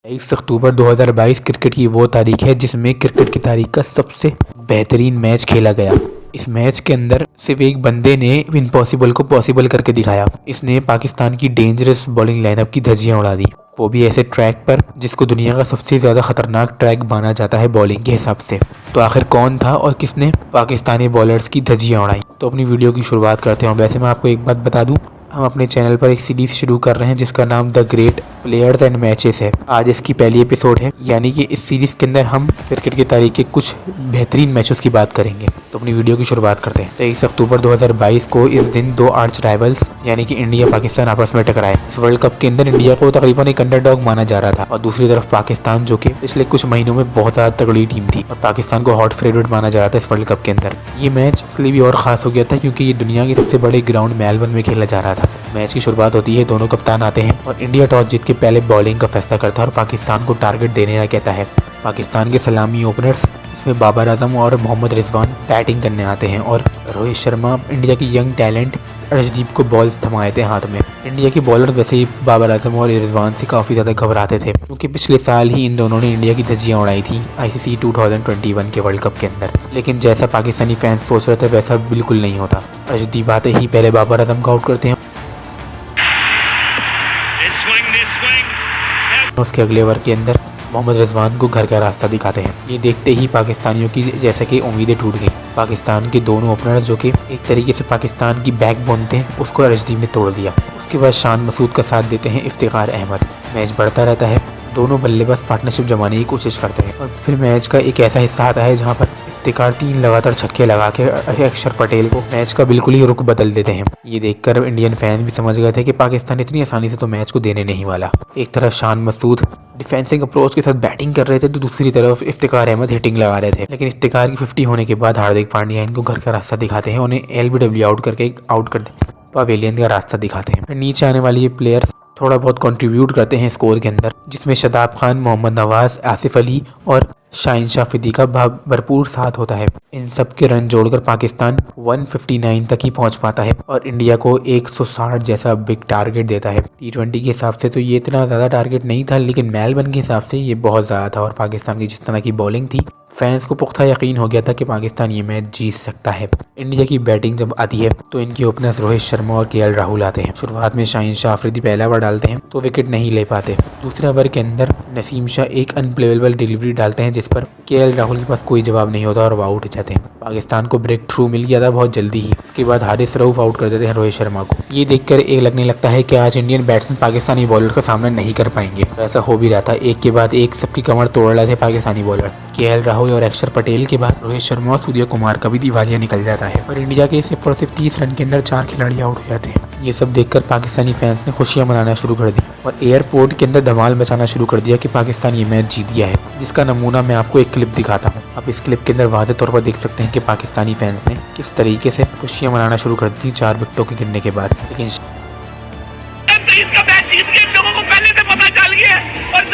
23 अक्टूबर 2022 cricket की वो तारीख है जिसमें क्रिकेट की तारीख का सबसे बेहतरीन मैच खेला गया। इस मैच के अंदर सिर्फ एक बंदे ने इम्पॉसिबल को पॉसिबल करके दिखाया। इसने पाकिस्तान की डेंजरस बॉलिंग लाइनअप की धज्जियां उड़ा दी, वो भी ऐसे ट्रैक पर जिसको दुनिया का सबसे ज़्यादा खतरनाक ट्रैक माना जाता है बॉलिंग के हिसाब से। तो आखिर कौन था और किसने पाकिस्तानी बॉलर्स की धज्जियां उड़ाई, तो अपनी वीडियो की शुरुआत करते हैं। वैसे मैं आपको एक बात बता दूं, हम अपने चैनल पर एक सीरीज शुरू कर रहे हैं जिसका नाम the great players and matches है। आज इसकी पहली एपिसोड है, यानी कि इस सीरीज के अंदर हम क्रिकेट की तारीख के कुछ बेहतरीन मैचेस की बात करेंगे। तो अपनी वीडियो की शुरुआत करते हैं। 23 अक्टूबर 2022 को इस दिन दो आर्च राइवल्स यानी कि इंडिया पाकिस्तान आपस में टकराए। इस वर्ल्ड कप के अंदर इंडिया को तकरीबन एक अंडरडॉग माना जा रहा था और दूसरी तरफ पाकिस्तान, जो कि पिछले कुछ महीनों में बहुत ज्यादा तगड़ी टीम थी और पाकिस्तान को हॉट फेवरेट माना जा रहा था इस वर्ल्ड कप के अंदर। ये मैच इसलिए भी और खास हो गया था क्योंकि ये दुनिया के सबसे बड़े ग्राउंड मेलबर्न में खेला जा रहा था। मैच की शुरुआत होती है, दोनों कप्तान आते हैं और इंडिया टॉस जीत के पहले बॉलिंग का फैसला करता है और पाकिस्तान को टारगेट देने का कहता है। पाकिस्तान के सलामी ओपनर्स इसमें बाबर आजम और मोहम्मद रिजवान बैटिंग करने आते हैं और रोहित शर्मा, इंडिया की यंग टैलेंट, अर्शदीप को बॉल्स थमाए थे हाथ में। इंडिया के बॉलर वैसे ही बाबर आजम और रिजवान से काफ़ी ज़्यादा घबराते थे क्योंकि पिछले साल ही इन दोनों ने इंडिया की धज्जियां उड़ाई थी ICC 2021 के वर्ल्ड कप के अंदर। लेकिन जैसा पाकिस्तानी फैंस सोच रहे थे वैसा बिल्कुल नहीं होता। अर्शदीप आते ही पहले बाबर आजम को आउट करते हैं, उसके अगले ओवर के अंदर मोहम्मद रिजवान को घर का रास्ता दिखाते हैं। ये देखते ही पाकिस्तानियों की जैसे कि उम्मीदें टूट गई। पाकिस्तान के दोनों ओपनर, जो कि एक तरीके से पाकिस्तान की बैकबोन थे, उसको अर्शदीप ने तोड़ दिया। उसके बाद शान मसूद का साथ देते हैं इफ्तिखार अहमद। मैच बढ़ता रहता है, दोनों बल्लेबाज पार्टनरशिप जमाने की कोशिश करते हैं और फिर मैच का एक ऐसा हिस्सा आता है जहाँ पर इफ्तिखार 3 लगातार छक्के लगा के अक्षर पटेल को मैच का बिल्कुल ही रुख बदल देते हैं। ये देखकर इंडियन फैंस भी समझ गए थे कि पाकिस्तान इतनी आसानी से तो मैच को देने नहीं वाला। एक तरफ शान मसूद डिफेंसिंग अप्रोच के साथ बैटिंग कर रहे थे तो दूसरी तरफ इफ्तिखार अहमद हिटिंग लगा रहे थे। लेकिन इफ्तिखार की 50 होने के बाद हार्दिक पांड्या इनको घर का रास्ता दिखाते हैं, उन्हें LBW आउट करके आउट कर पवेलियन का रास्ता दिखाते हैं। फिर नीचे आने वाले ये प्लेयर थोड़ा बहुत कंट्रीब्यूट करते हैं स्कोर के अंदर, जिसमें शदाब खान, मोहम्मद नवाज, आसिफ अली और शाहिन शाह अफरीदी का भरपूर साथ होता है। इन सब के रन जोड़कर पाकिस्तान 159 तक ही पहुंच पाता है और इंडिया को 160 जैसा बिग टारगेट देता है। T20 के हिसाब से तो ये इतना ज़्यादा टारगेट नहीं था, लेकिन मेलबर्न के हिसाब से ये बहुत ज़्यादा था और पाकिस्तान की जिस तरह की बॉलिंग थी, फैंस को पुख्ता यकीन हो गया था कि पाकिस्तान ये मैच जीत सकता है। इंडिया की बैटिंग जब आती है तो इनके ओपनर्स रोहित शर्मा और KL राहुल आते हैं। शुरुआत में शाहिन शाह अफरीदी पहला ओवर डालते हैं तो विकेट नहीं ले पाते। दूसरे ओवर के अंदर नसीम शाह एक अनप्लेबल डिलीवरी डालते हैं जिस पर KL राहुल के पास कोई जवाब नहीं होता और वो आउट हो जाते हैं। पाकिस्तान को ब्रेक थ्रू मिल गया था बहुत जल्दी ही। उसके बाद हारिस रऊफ आउट कर देते हैं रोहित शर्मा को। ये देखकर एक लगने लगता है कि आज इंडियन बैट्समैन पाकिस्तानी बॉलर का सामना नहीं कर पाएंगे। ऐसा हो भी रहा था, एक के बाद एक सबकी कमर तोड़ रहे थे पाकिस्तानी बॉलर। KL राहुल और अक्षर पटेल के बाद रोहित शर्मा और सूर्य कुमार का भी दिवालिया निकल जाता है और इंडिया के सिर्फ और सिर्फ 30 रन के अंदर 4 खिलाड़ी आउट हो जाते हैं। ये सब देखकर पाकिस्तानी फैंस ने खुशियां मनाना शुरू कर दी और एयरपोर्ट के अंदर धमाल मचाना शुरू कर दिया कि पाकिस्तान ये मैच जीत गया है, जिसका नमूना मैं आपको एक क्लिप दिखाता हूँ। आप इस क्लिप के अंदर वाज़ेह तौर पर देख सकते हैं कि पाकिस्तानी फैंस ने किस तरीके से खुशियां मनाना शुरू कर दी 4 विकेटों के गिरने के बाद। लेकिन इसका मैच जीत के लोगों को पहले से पता चल गया और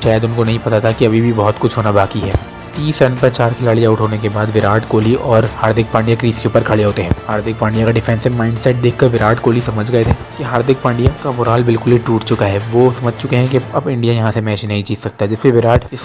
शायद उनको नहीं पता था कि अभी भी बहुत कुछ होना बाकी है। 30 रन पर 4 खिलाड़ी आउट होने के बाद विराट कोहली और हार्दिक पांड्या क्रीज के ऊपर खड़े होते हैं। हार्दिक पांड्या का डिफेंसिव माइंडसेट देखकर विराट कोहली समझ गए थे कि हार्दिक पांड्या का मोराल बिल्कुल ही टूट चुका है। वो समझ चुके हैं कि अब इंडिया यहाँ से मैच नहीं जीत सकता। जिससे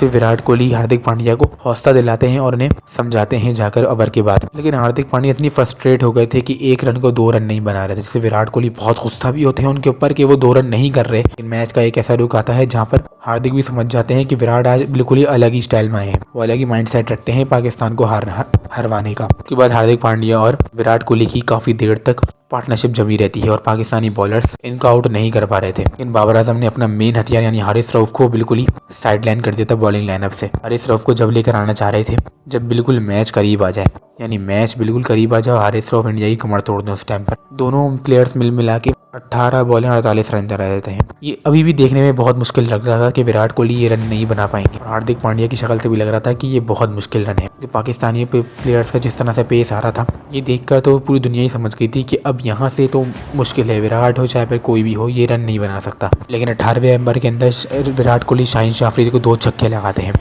विराट कोहली हार्दिक पांड्या को हौसला दिलाते हैं और उन्हें समझाते हैं जाकर ओवर के बाद। लेकिन हार्दिक पांड्या इतनी फ्रस्ट्रेट हो गए थे कि 1 रन को 2 रन नहीं बना रहे थे, जिससे विराट कोहली बहुत गुस्सा भी होते हैं उनके ऊपर कि वो 2 रन नहीं कर रहे। लेकिन मैच का एक ऐसा रुख आता है जहाँ पर हार्दिक भी समझ जाते हैं कि विराट आज बिल्कुल ही अलग ही स्टाइल में आए हैं, वो अलग ही माइंडसेट रखते हैं पाकिस्तान को हरवाने का। उसके बाद हार्दिक पांड्या और विराट कोहली की काफ़ी देर तक पार्टनरशिप जमी रहती है और पाकिस्तानी बॉलर्स इनको आउट नहीं कर पा रहे थे। लेकिन बाबर आजम ने अपना मेन हथियार यानी हारिस रऊफ को बिल्कुल ही साइडलाइन कर दिया था बॉलिंग लाइनअप से। हारिस रऊफ को जब लेकर आना चाह रहे थे जब बिल्कुल मैच करीब आ जाए, यानी मैच बिल्कुल करीब आ जाए, हारिस रऊफ इंडिया की कमर तोड़ दें। उस टाइम पर दोनों प्लेयर्स मिला के 18 बॉल में 48 रन रह जाते हैं। ये अभी भी देखने में बहुत मुश्किल लग रहा था कि विराट कोहली ये रन नहीं बना पाएंगे। हार्दिक पांड्या की शक्ल से भी लग रहा था कि ये बहुत मुश्किल रन है। पाकिस्तानी प्लेयर्स का जिस तरह से पेस आ रहा था, ये देखकर तो पूरी दुनिया ही समझ गई थी कि अब यहाँ से तो मुश्किल है, विराट हो चाहे फिर कोई भी हो, ये रन नहीं बना सकता। लेकिन 18वें ओवर के अंदर विराट कोहली शाहीन अफरीदी को 2 छक्के लगाते हैं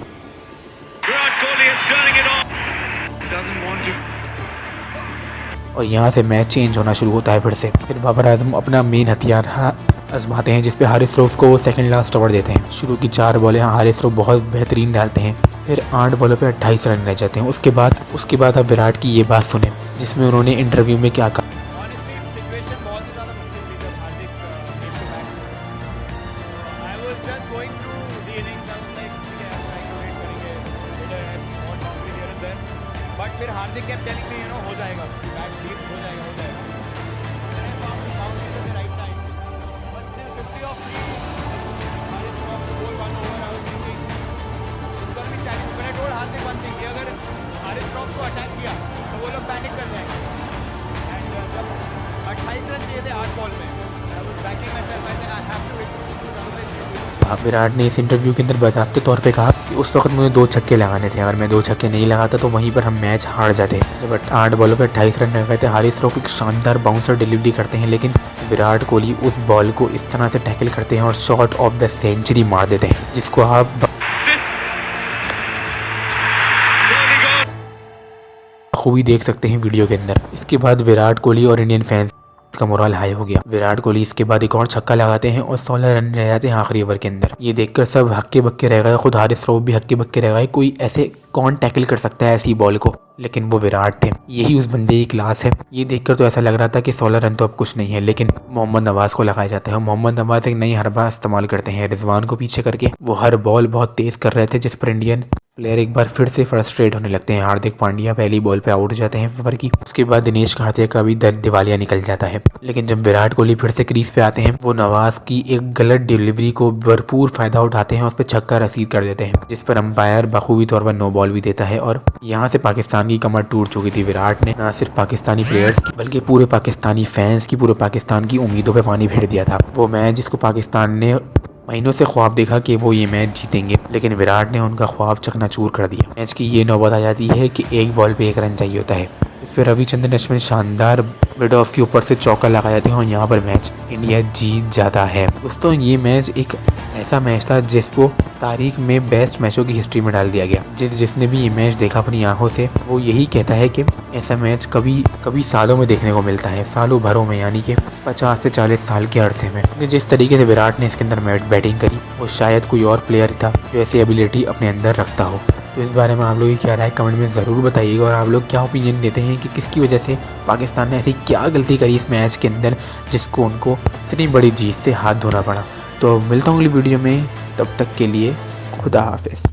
और यहाँ से मैच चेंज होना शुरू होता है फिर बाबर आजम अपना मेन हथियार आजमाते हैं, जिसपे हारिस रऊफ को वो सेकंड लास्ट ओवर देते हैं। शुरू की 4 बॉलें हारिस रऊफ बहुत बेहतरीन डालते हैं, फिर 8 बॉलों पे 28 रन रह जाते हैं। उसके बाद अब विराट की ये बात सुने जिसमें उन्होंने इंटरव्यू में क्या कहा। फिर हार्दिक kept telling me, हो जाएगा, बैट डीप हो जाएगा, हो जाएगा। मैंने found it at the right time. But still 50 off three. Haris Rauf to bowl 1 over. I was thinking it's going to be challenging. But I told Hardik one thing कि अगर हारिस रऊफ को attack किया तो वो लोग पैनिक कर जाएंगे। And जब 28 रन चाहिए थे 8 बॉल में, I was backing myself. I said I have to hit Virat ने इस इंटरव्यू के अंदर बताते तौर पे कहा कि उस वक्त मुझे 2 छक्के लगाने थे, अगर मैं 2 छक्के नहीं लगाता तो वहीं पर हम मैच हार जाते। जब 8 बॉलों पे 28 रन रह गए थे, हारिस रऊफ एक शानदार बाउंसर डिलीवरी करते हैं, लेकिन विराट कोहली उस बॉल को इस तरह से टैकल करते हैं और शॉट ऑफ द सेंचुरी मार देते हैं, जिसको आप खूबी देख सकते हैं वीडियो के अंदर। इसके बाद विराट कोहली और इंडियन फैंस का मोरल हाई हो गया। विराट कोहली इसके बाद एक और छक्का लगाते हैं और 16 रन रह जाते हैं आखिरी ओवर के अंदर। ये देखकर सब हक्के बक्के रह गए, खुद हारिस रऊफ भी हक्के बक्के रह गए। कोई ऐसे कौन टैकल कर सकता है ऐसी बॉल को, लेकिन वो विराट थे। यही उस बंदे की क्लास है। ये देखकर तो ऐसा लग रहा था कि 16 रन तो अब कुछ नहीं है, लेकिन मोहम्मद नवाज को लगाया जाता है। मोहम्मद नवाज एक नई हरबा इस्तेमाल करते हैं रिजवान को पीछे करके। वो हर बॉल बहुत तेज कर रहे थे, जिस पर इंडियन प्लेयर एक बार फिर से फ्रस्ट्रेट होने लगते हैं। हार्दिक पांड्या पहली बॉल पे आउट जाते हैं ओवर की। उसके बाद दिनेश कार्तिक का भी दिवालिया निकल जाता है। लेकिन जब विराट कोहली फिर से क्रीज पे आते हैं, वो नवाज की एक गलत डिलीवरी को भरपूर फायदा उठाते हैं और उस पर छक्का रसीद कर देते हैं, जिस पर अंपायर बखूबी तौर पर नो बॉल भी देता है। और यहाँ से पाकिस्तान की कमर टूट चुकी थी। विराट ने न सिर्फ पाकिस्तानी प्लेयर्स की बल्कि पूरे पाकिस्तानी फैंस की, पूरे पाकिस्तान की उम्मीदों पर पानी फेर दिया था। वो मैच जिसको पाकिस्तान ने महीनों से ख्वाब देखा कि वो ये मैच जीतेंगे, लेकिन विराट ने उनका ख्वाब चकनाचूर कर दिया। मैच की ये नौबत आ जाती है कि 1 बॉल पे 1 रन चाहिए होता है। फिर रविचंद्रन अश्विन शानदार मिड ऑफ के ऊपर से चौका लगा जाते हैं और यहाँ पर मैच इंडिया जीत जाता है। दोस्तों, ये मैच एक ऐसा मैच था जिसको तारीख में बेस्ट मैचों की हिस्ट्री में डाल दिया गया। जिसने भी ये मैच देखा अपनी आंखों से, वो यही कहता है कि ऐसा मैच कभी सालों में देखने को मिलता है, सालों भरों में, यानी कि 50 से 40 साल के अरसे में। जिस तरीके से विराट ने इसके अंदर बैटिंग करी, वो शायद कोई और प्लेयर था जो ऐसी एबिलिटी अपने अंदर रखता हो। तो इस बारे में आप लोग क्या राय कमेंट में ज़रूर बताइएगा, और आप लोग क्या ओपिनियन देते हैं कि किसकी वजह से पाकिस्तान ने ऐसी क्या गलती करी इस मैच के अंदर जिसको उनको इतनी बड़ी जीत से हाथ धोना पड़ा। तो मिलता हूँ अगली वीडियो में, तब तक के लिए खुदा हाफिज़।